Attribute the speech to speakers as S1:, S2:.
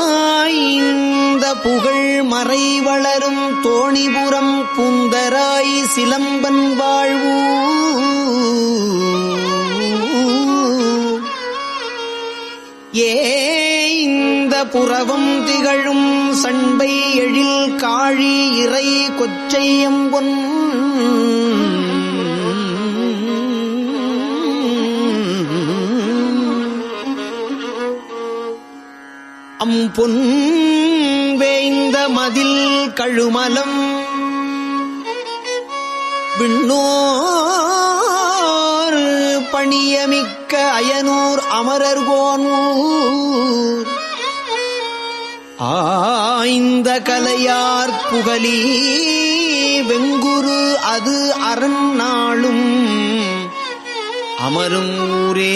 S1: வாய்ந்த புகழ் மறை வளரும் தோணிபுரம் பூந்தராய் சிலம்பன் வாழ்வு ஏந்த புறவம் திகழும் சண்பை எழில் காழி இறை கொச்சையம்பொன் அம்பொன் வேய்ந்த மதில் கழுமலம் விண்ணோர் பணியமிக்க அயனூர் அமரர்கோன்ஊர் ஆய்ந்த கலையார் புகழி வெங்குரு அது அரண் நாளும் அமரும் ஊரே.